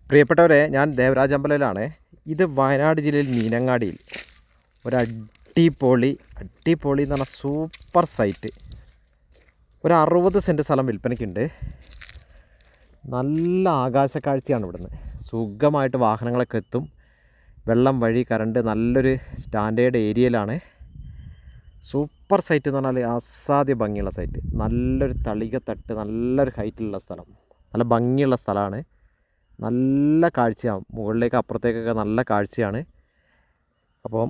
പ്രിയപ്പെട്ടവരെ, ഞാൻ ദേവരാജ് അമ്പലയിലാണ്. ഇത് വയനാട് ജില്ലയിൽ മീനങ്ങാടിയിൽ അടിപൊളി എന്ന് പറഞ്ഞാൽ സൂപ്പർ സൈറ്റ്. 60 സെൻറ്റ് സ്ഥലം വിൽപ്പനയ്ക്കുണ്ട്. നല്ല ആകാശക്കാഴ്ചയാണ് ഇവിടുന്ന്. സുഖമായിട്ട് വാഹനങ്ങളൊക്കെ എത്തും. വെള്ളം, വഴി, കറണ്ട്, നല്ലൊരു സ്റ്റാൻഡേർഡ് ഏരിയയിലാണ്. സൂപ്പർ സൈറ്റ് എന്ന് പറഞ്ഞാൽ അസാധ്യ ഭംഗിയുള്ള സൈറ്റ്. നല്ലൊരു തളികത്തട്ട്, നല്ലൊരു ഹൈറ്റിലുള്ള സ്ഥലം, നല്ല ഭംഗിയുള്ള സ്ഥലമാണ്. നല്ല കാഴ്ചയാണ്, മുകളിലേക്ക് അപ്പുറത്തേക്കൊക്കെ നല്ല കാഴ്ചയാണ്. അപ്പം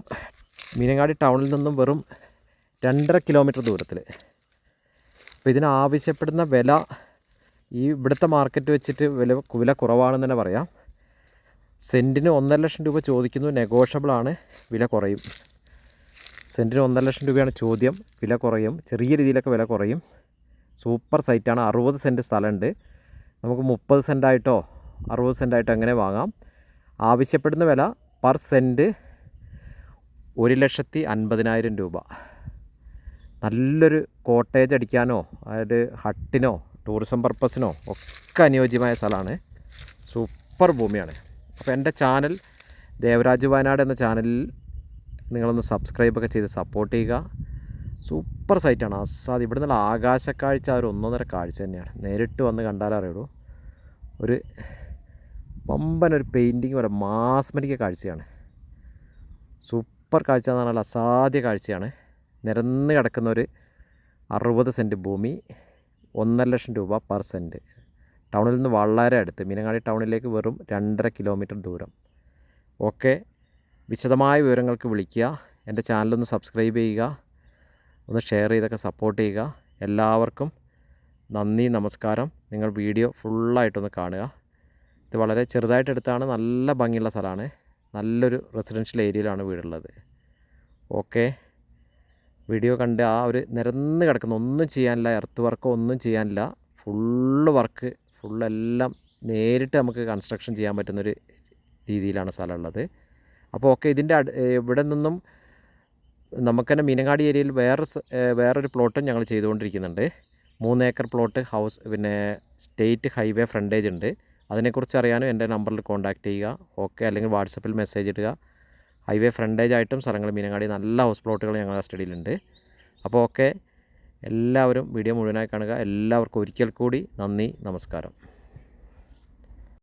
മീനങ്ങാടി ടൗണിൽ നിന്നും വെറും 2.5 കിലോമീറ്റർ ദൂരത്തിൽ. അപ്പോൾ ഇതിന് ആവശ്യപ്പെടുന്ന വില ഈ ഇവിടുത്തെ മാർക്കറ്റ് വെച്ചിട്ട് വില കുറവാണെന്ന് തന്നെ പറയാം. സെൻറ്റിന് 1.5 ലക്ഷം രൂപ ചോദിക്കുന്നു. നെഗോഷ്യബിളാണ്, വില കുറയും. സെൻറ്റിന് 1.5 ലക്ഷം രൂപയാണ് ചോദ്യം, വില കുറയും, ചെറിയ രീതിയിലൊക്കെ വില കുറയും. സൂപ്പർ സൈറ്റാണ്. 60 സെൻറ്റ് സ്ഥലമുണ്ട്. നമുക്ക് 30 സെൻറ്റായിട്ടോ 60 സെൻറ്റായിട്ടോ അങ്ങനെ വാങ്ങാം. ആവശ്യപ്പെടുന്ന വില പെർ സെൻറ്റ് 1,50,000 രൂപ. നല്ലൊരു കോട്ടേജ് അടിക്കാനോ അതായത് ഹട്ടിനോ ടൂറിസം പർപ്പസിനോ ഒക്കെ അനുയോജ്യമായ സ്ഥലമാണ്. സൂപ്പർ ഭൂമിയാണ്. അപ്പോൾ എൻ്റെ ചാനൽ ദേവരാജ് വയനാട് എന്ന ചാനലിൽ നിങ്ങളൊന്ന് സബ്സ്ക്രൈബൊക്കെ ചെയ്ത് സപ്പോർട്ട് ചെയ്യുക. സൂപ്പർ സൈറ്റാണ്. അസാധ്യം. ഇവിടെ നിന്നുള്ള ആകാശക്കാഴ്ച ഒരു 1.5 കാഴ്ച തന്നെയാണ്. നേരിട്ട് വന്ന് കണ്ടാലേ അറിയുള്ളൂ. ഒരു വമ്പനൊരു പെയിൻറ്റിങ് പോലെ മാസ്മരിക കാഴ്ചയാണ്. സൂപ്പർ കാഴ്ച എന്ന് പറഞ്ഞാൽ അസാധ്യ കാഴ്ചയാണ്. നിരന്ന് കിടക്കുന്ന ഒരു 60 സെൻറ്റ് ഭൂമി, 1.5 ലക്ഷം രൂപ പെർ സെൻറ്റ്. ടൗണിൽ നിന്ന് വളരെ അടുത്ത്, മീനങ്ങാടി ടൗണിലേക്ക് വെറും 2.5 കിലോമീറ്റർ ദൂരം. ഓക്കെ, വിശദമായ വിവരങ്ങൾക്ക് വിളിക്കുക. എൻ്റെ ചാനലൊന്ന് സബ്സ്ക്രൈബ് ചെയ്യുക, ഒന്ന് ഷെയർ ചെയ്തൊക്കെ സപ്പോർട്ട് ചെയ്യുക. എല്ലാവർക്കും നന്ദി, നമസ്കാരം. നിങ്ങൾ വീഡിയോ ഫുള്ളായിട്ടൊന്ന് കാണുക. ഇത് വളരെ ചെറുതായിട്ടെടുത്താണ്. നല്ല ഭംഗിയുള്ള സ്ഥലമാണ്. നല്ലൊരു റെസിഡൻഷ്യൽ ഏരിയയിലാണ് വീടുള്ളത്. ഓക്കെ, വീഡിയോ കണ്ട് ആ ഒരു നിരന്ന് കിടക്കുന്ന, ഒന്നും ചെയ്യാനില്ല, എർത്ത് വർക്കോ ഒന്നും ചെയ്യാനില്ല, ഫുള്ളെല്ലാം നേരിട്ട് നമുക്ക് കൺസ്ട്രക്ഷൻ ചെയ്യാൻ പറ്റുന്നൊരു രീതിയിലാണ് സ്ഥലമുള്ളത്. അപ്പോൾ ഓക്കെ, ഇതിൻ്റെ ഇവിടെ നിന്നും നമുക്ക് തന്നെ മീനങ്ങാടി ഏരിയയിൽ വേറൊരു പ്ലോട്ടും ഞങ്ങൾ ചെയ്തുകൊണ്ടിരിക്കുന്നുണ്ട്. 3 ഏക്കർ പ്ലോട്ട് ഹൗസ്, പിന്നെ സ്റ്റേറ്റ് ഹൈവേ ഫ്രണ്ടേജ് ഉണ്ട്. അതിനെക്കുറിച്ച് അറിയാനും എൻ്റെ നമ്പറിൽ കോൺടാക്റ്റ് ചെയ്യുക. ഓക്കെ, അല്ലെങ്കിൽ വാട്സപ്പിൽ മെസ്സേജ് ഇടുക. ഹൈവേ ഫ്രണ്ടേജ് ആയിട്ടും സ്ഥലങ്ങൾ മീനങ്ങാടി നല്ല ഹൗസ് പ്ലോട്ടുകൾ ഞങ്ങളുടെ കസ്റ്റഡിയിലുണ്ട്. അപ്പോൾ ഓക്കെ, എല്ലാവരും വീഡിയോ മുഴുവനായി കാണുക. എല്ലാവർക്കും ഒരിക്കൽ കൂടി നന്ദി, നമസ്കാരം.